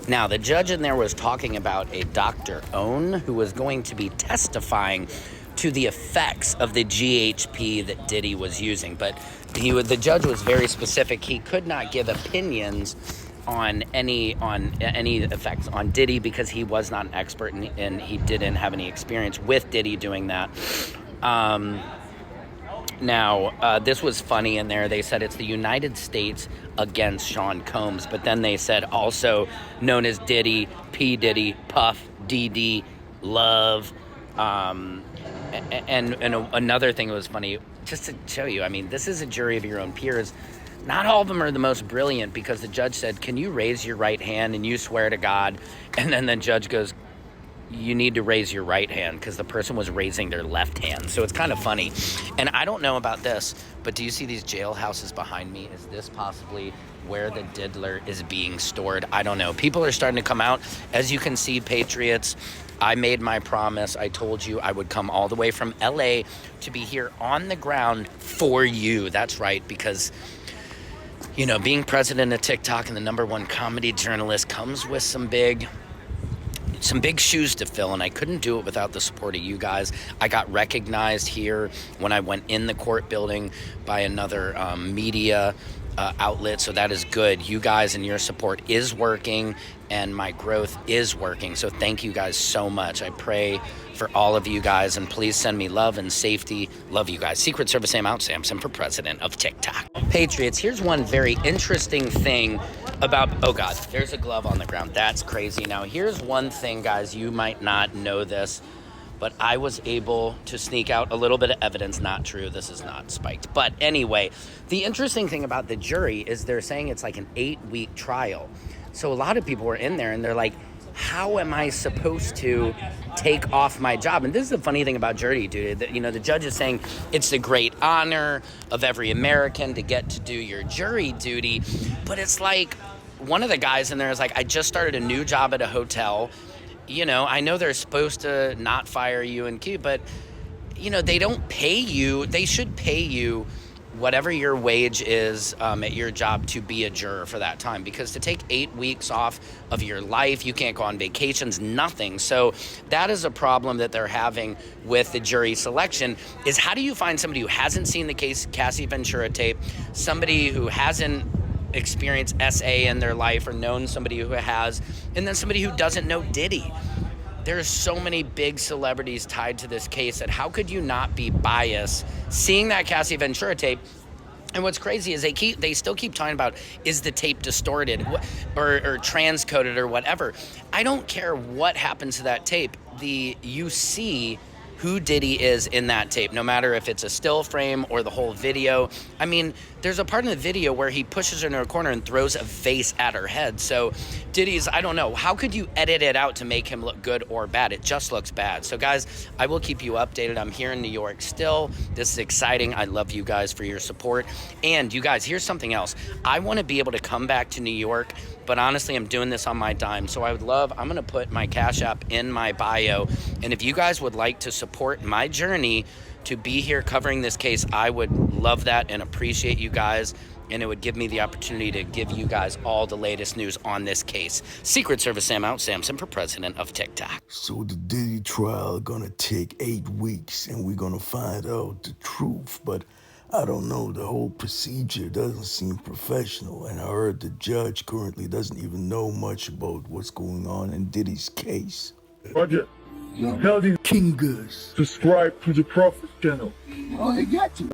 Now, the judge in there was talking about a Dr. Own who was going to be testifying to the effects of the GHP that Diddy was using. But the judge was very specific. He could not give opinions on any effects on Diddy because he was not an expert and he didn't have any experience with Diddy doing that. Now, this was funny in there. They said it's the United States against Sean Combs, but then they said also known as Diddy, P. Diddy, Puff, DD, Love. And another thing that was funny, just to show you, I mean, this is a jury of your own peers. Not all of them are the most brilliant because the judge said, can you raise your right hand and you swear to God? And then the judge goes, you need to raise your right hand because the person was raising their left hand. So it's kind of funny. And I don't know about this, but do you see these jailhouses behind me? Is this possibly where the diddler is being stored? I don't know. People are starting to come out. As you can see, Patriots, I made my promise. I told you I would come all the way from LA to be here on the ground for you. That's right, because you know, being president of TikTok and the #1 comedy journalist comes with some big shoes to fill, and I couldn't do it without the support of you guys. I got recognized here when I went in the court building by another media outlet, so that is good. You guys and your support is working, and my growth is working, so thank you guys so much. I pray for all of you guys, and please send me love and safety. Love you guys. Secret Service Sam out. Samson for president of TikTok. Patriots, here's one very interesting thing about, oh God, there's a glove on the ground. That's crazy. Now, here's one thing, guys, you might not know this, but I was able to sneak out a little bit of evidence. Not true. This is not spiked. But anyway, the interesting thing about the jury is they're saying it's like an 8-week trial. So a lot of people were in there and they're like, how am I supposed to take off my job? And this is the funny thing about jury duty. You know, the judge is saying it's the great honor of every American to get to do your jury duty. But it's like, one of the guys in there is like, I just started a new job at a hotel. You know, I know they're supposed to not fire you and keep, but, you know, they don't pay you. They should pay you whatever your wage is at your job to be a juror for that time, because to take 8 weeks off of your life, you can't go on vacations, nothing. So that is a problem that they're having with the jury selection, is how do you find somebody who hasn't seen the Cassie Ventura tape, somebody who hasn't experienced SA in their life or known somebody who has, and then somebody who doesn't know Diddy. There's so many big celebrities tied to this case that how could you not be biased seeing that Cassie Ventura tape? And what's crazy is they still keep talking about, is the tape distorted or transcoded or whatever. I don't care what happens to that tape. You see who Diddy is in that tape, no matter if it's a still frame or the whole video. I mean, there's a part in the video where he pushes her into a corner and throws a vase at her head. So Diddy's, I don't know, how could you edit it out to make him look good or bad? It just looks bad. So guys, I will keep you updated. I'm here in New York still. This is exciting. I love you guys for your support. And you guys, here's something else. I want to be able to come back to New York, but honestly, I'm doing this on my dime. So I'm going to put my Cash App in my bio. And if you guys would like to support my journey to be here covering this case, I would love that and appreciate you guys. And it would give me the opportunity to give you guys all the latest news on this case. Secret Service Sam out. Samson for president of TikTok. So the Diddy trial gonna take 8 weeks, and we're gonna find out the truth. But I don't know, the whole procedure doesn't seem professional, and I heard the judge currently doesn't even know much about what's going on in Diddy's case. Roger. Tell these King Gus. subscribe to the Prophet channel. Oh, they got you.